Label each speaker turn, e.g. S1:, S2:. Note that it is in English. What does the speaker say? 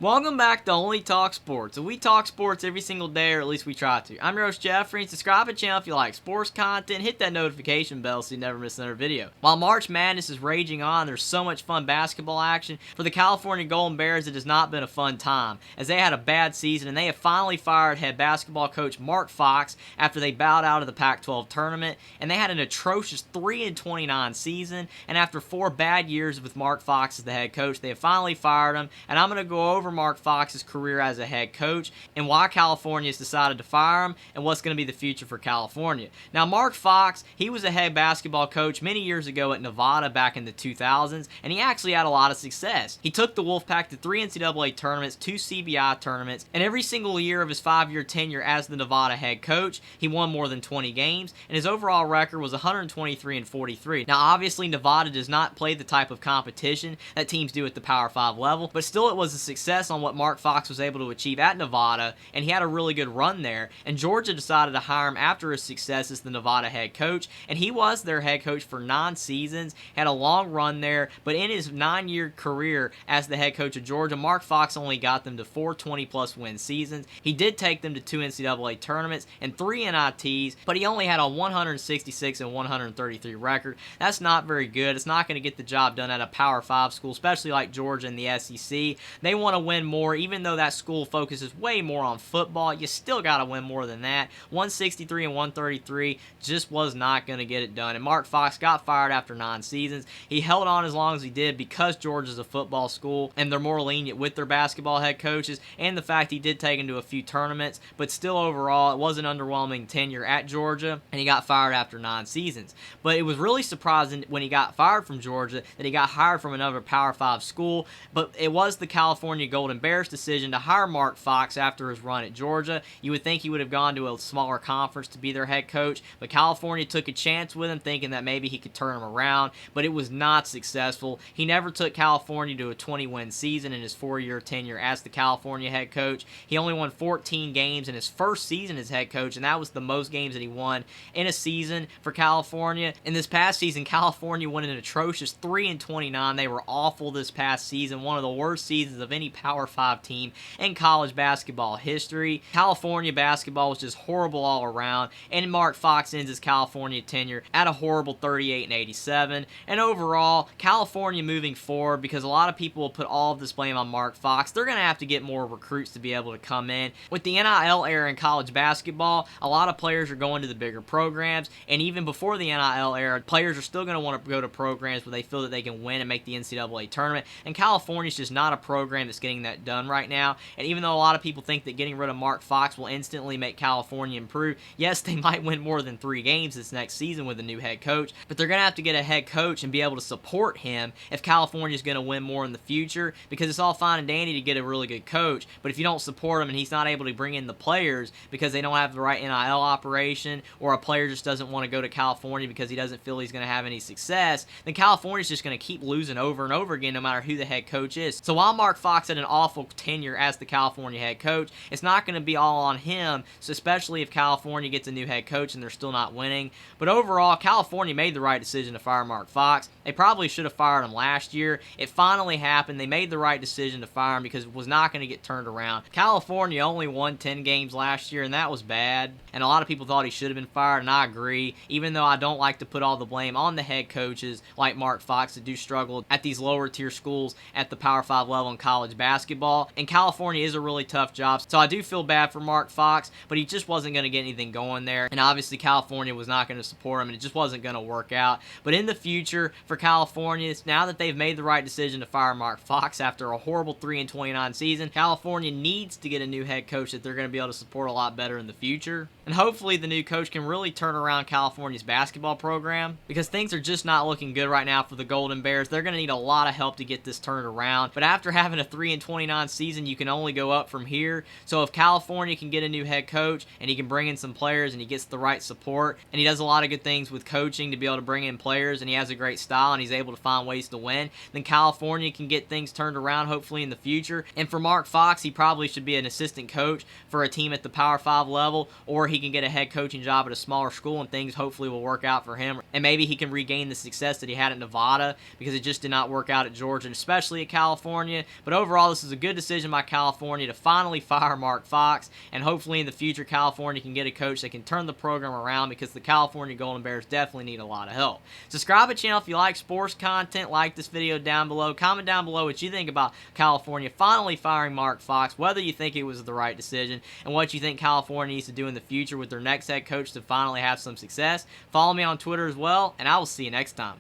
S1: Welcome back to Only Talk Sports, and we talk sports every single day, or at least we try to. I'm your host, Jeffrey, and subscribe to the channel if you like sports content. Hit that notification bell so you never miss another video. While March Madness is raging on, there's so much fun basketball action. For the California Golden Bears, it has not been a fun time, as they had a bad season, and they have finally fired head basketball coach Mark Fox after they bowed out of the Pac-12 tournament, and they had an atrocious 3-29 season, and after 4 bad years with Mark Fox as the head coach, they have finally fired him, and I'm going to go over Mark Fox's career as a head coach and why California has decided to fire him and what's going to be the future for California. Now, Mark Fox, he was a head basketball coach many years ago at Nevada back in the 2000s, and he actually had a lot of success. He took the Wolfpack to 3 NCAA tournaments, 2 CBI tournaments, and every single year of his 5-year tenure as the Nevada head coach, he won more than 20 games, and his overall record was 123-43. Now, obviously, Nevada does not play the type of competition that teams do at the Power 5 level, but still it was a success on what Mark Fox was able to achieve at Nevada, and he had a really good run there, and Georgia decided to hire him after his success as the Nevada head coach, and he was their head coach for 9 seasons, had a long run there, but in his 9-year career as the head coach of Georgia, Mark Fox only got them to 4 20-plus win seasons. He did take them to 2 NCAA tournaments and 3 NITs, but he only had a 166 and 133 record. That's not very good. It's not going to get the job done at a Power 5 school, especially like Georgia and the SEC. They want to win more, even though that school focuses way more on football. You still got to win more than that. 163 and 133 just was not going to get it done, and Mark Fox got fired after 9 seasons. He held on as long as he did because Georgia's a football school, and they're more lenient with their basketball head coaches, and the fact he did take him to a few tournaments, but still overall, it was an underwhelming tenure at Georgia, and he got fired after 9 seasons. But it was really surprising when he got fired from Georgia that he got hired from another Power 5 school, but it was the California Golden Bears' decision to hire Mark Fox after his run at Georgia. You would think he would have gone to a smaller conference to be their head coach, but California took a chance with him, thinking that maybe he could turn him around, but it was not successful. He never took California to a 20-win season in his 4-year tenure as the California head coach. He only won 14 games in his first season as head coach, and that was the most games that he won in a season for California. In this past season, California won an atrocious 3-29. They were awful this past season, one of the worst seasons of any Power 5 team in college basketball history. California basketball was just horrible all around, and Mark Fox ends his California tenure at a horrible 38-87. And overall, California moving forward, because a lot of people will put all of this blame on Mark Fox, they're going to have to get more recruits to be able to come in. With the NIL era in college basketball, a lot of players are going to the bigger programs, and even before the NIL era, players are still going to want to go to programs where they feel that they can win and make the NCAA tournament, and California's just not a program that's getting that done right now. And even though a lot of people think that getting rid of Mark Fox will instantly make California improve, yes, they might win more than 3 games this next season with a new head coach, but they're going to have to get a head coach and be able to support him if California's going to win more in the future, because it's all fine and dandy to get a really good coach, but if you don't support him and he's not able to bring in the players because they don't have the right NIL operation, or a player just doesn't want to go to California because he doesn't feel he's going to have any success, then California's just going to keep losing over and over again no matter who the head coach is. So while Mark Fox had an awful tenure as the California head coach, it's not going to be all on him, so especially if California gets a new head coach and they're still not winning. But overall, California made the right decision to fire Mark Fox. They probably should have fired him last year. It finally happened. They made the right decision to fire him because it was not going to get turned around. California only won 10 games last year, and that was bad. And a lot of people thought he should have been fired, and I agree, even though I don't like to put all the blame on the head coaches like Mark Fox that do struggle at these lower tier schools at the Power 5 level in college basketball. And California is a really tough job, so I do feel bad for Mark Fox, but he just wasn't going to get anything going there, and obviously California was not going to support him, and it just wasn't going to work out. But in the future for California, now that they've made the right decision to fire Mark Fox after a horrible 3-29 season, California needs to get a new head coach that they're going to be able to support a lot better in the future. And hopefully the new coach can really turn around California's basketball program, because things are just not looking good right now for the Golden Bears. They're going to need a lot of help to get this turned around. But after having a 3-29 season, you can only go up from here. So if California can get a new head coach and he can bring in some players and he gets the right support and he does a lot of good things with coaching to be able to bring in players and he has a great style and he's able to find ways to win, then California can get things turned around hopefully in the future. And for Mark Fox, he probably should be an assistant coach for a team at the Power 5 level, or he can get a head coaching job at a smaller school and things hopefully will work out for him. And maybe he can regain the success that he had at Nevada, because it just did not work out at Georgia and especially at California. But overall, Overall, this is a good decision by California to finally fire Mark Fox, and hopefully in the future California can get a coach that can turn the program around, because the California Golden Bears definitely need a lot of help. Subscribe to the channel if you like sports content. Like this video down below. Comment down below what you think about California finally firing Mark Fox, whether you think it was the right decision, and what you think California needs to do in the future with their next head coach to finally have some success. Follow me on Twitter as well, and I will see you next time.